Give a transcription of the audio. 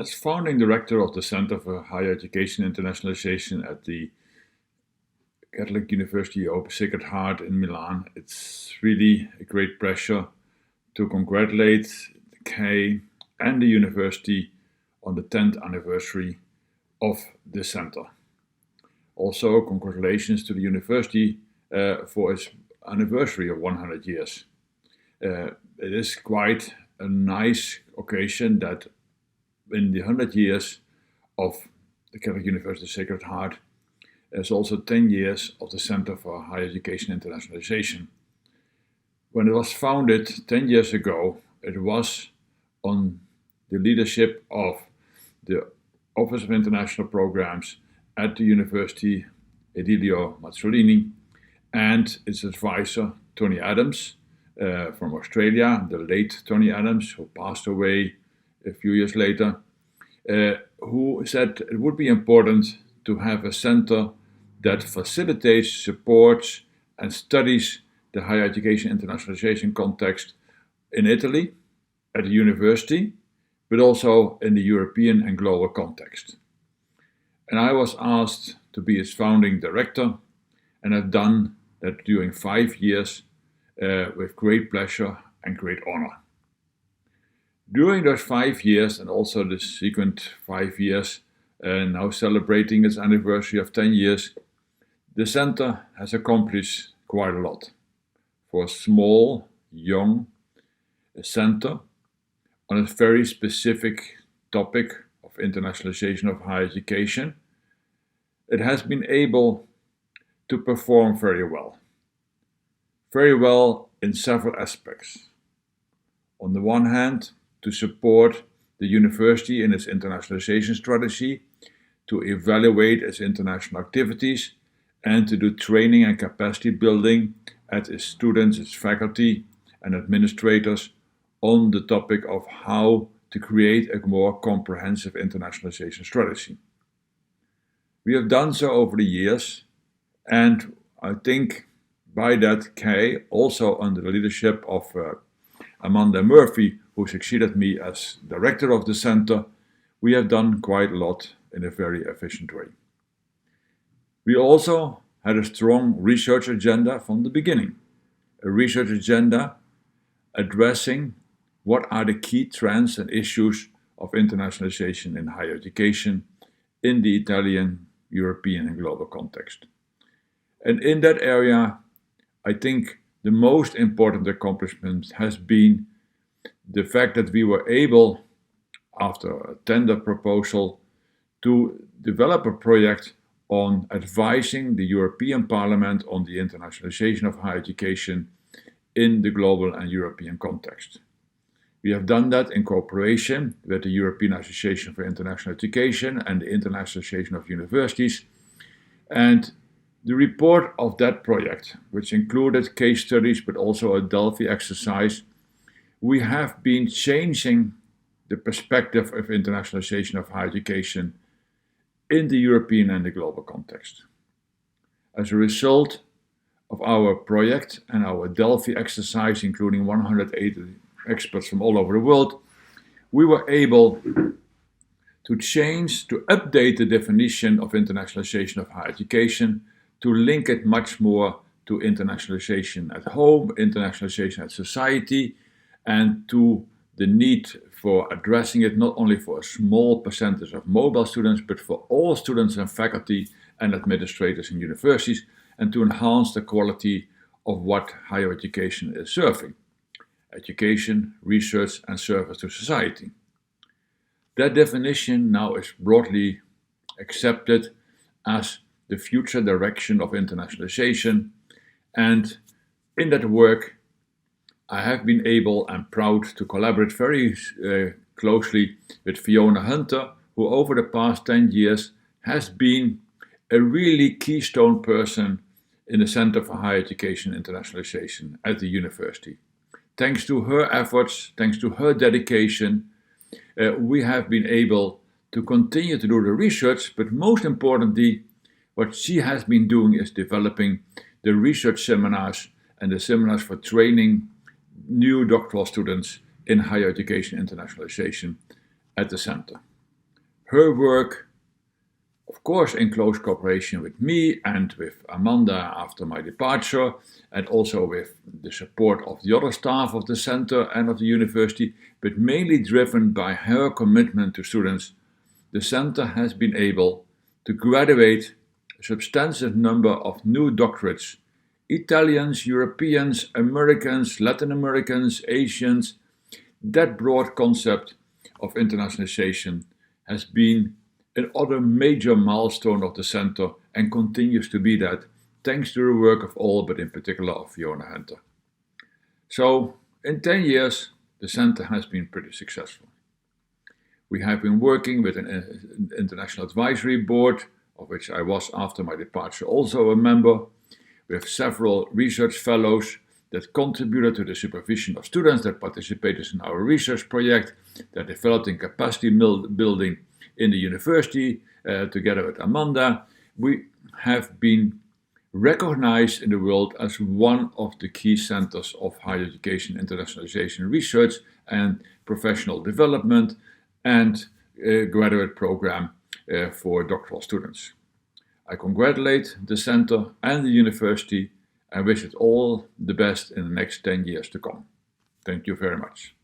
As founding director of the Center for Higher Education Internationalization at the Catholic University of Sacred Heart in Milan, it's really a great pleasure to congratulate the CHEI and the university on the 10th anniversary of the center. Also, congratulations to the university for its anniversary of 100 years. It is quite a nice occasion that in the 100 years of the Catholic University Sacred Heart, there's also 10 years of the Center for Higher Education Internationalization. When it was founded 10 years ago, it was on the leadership of the Office of International Programs at the University, Edilio Mazzolini, and its advisor, Tony Adams, from Australia, the late Tony Adams, who passed away a few years later, who said it would be important to have a center that facilitates, supports, and studies the higher education internationalization context in Italy, at the university, but also in the European and global context. And I was asked to be its founding director, and I've done that during 5 years with great pleasure and great honor. During those 5 years, and also the subsequent 5 years, now celebrating its anniversary of 10 years, the center has accomplished quite a lot. For a small, young center on a very specific topic of internationalization of higher education, it has been able to perform very well. Very well in several aspects. On the one hand, to support the university in its internationalization strategy, to evaluate its international activities, and to do training and capacity building at its students, its faculty, and administrators on the topic of how to create a more comprehensive internationalization strategy. We have done so over the years, and I think by that CHEI, also under the leadership of Amanda Murphy, who succeeded me as director of the center, we have done quite a lot in a very efficient way. We also had a strong research agenda from the beginning, a research agenda addressing what are the key trends and issues of internationalization in higher education in the Italian, European, and global context. And in that area, I think the most important accomplishment has been the fact that we were able, after a tender proposal, to develop a project on advising the European Parliament on the internationalization of higher education in the global and European context. We have done that in cooperation with the European Association for International Education and the Internationalization of Universities. And the report of that project, which included case studies but also a Delphi exercise, we have been changing the perspective of internationalization of higher education in the European and the global context. As a result of our project and our Delphi exercise, including 180 experts from all over the world, we were able to update the definition of internationalization of higher education, to link it much more to internationalization at home, internationalization at society, and to the need for addressing it not only for a small percentage of mobile students, but for all students and faculty and administrators in universities, and to enhance the quality of what higher education is serving: education, research, and service to society. That definition now is broadly accepted as the future direction of internationalization, and in that work I have been able and proud to collaborate very closely with Fiona Hunter, who over the past 10 years has been a really keystone person in the Center for Higher Education Internationalization at the university. Thanks to her efforts, thanks to her dedication, we have been able to continue to do the research, but most importantly, what she has been doing is developing the research seminars and the seminars for training new doctoral students in higher education internationalization at the center. her work, of course, in close cooperation with me and with Amanda after my departure, and also with the support of the other staff of the center and of the university, but mainly driven by her commitment to students, the center has been able to graduate a substantial number of new doctorates. Italians, Europeans, Americans, Latin Americans, Asians. That broad concept of internationalization has been another major milestone of the center and continues to be that, thanks to the work of all, but in particular of Fiona Hunter. So, in 10 years, the center has been pretty successful. We have been working with an international advisory board, of which I was after my departure also a member. We have several research fellows that contributed to the supervision of students that participated in our research project, that developed in capacity building in the university together with Amanda. We have been recognized in the world as one of the key centers of higher education, internationalization research and professional development and graduate program for doctoral students. I congratulate the center and the university and wish it all the best in the next 10 years to come. Thank you very much.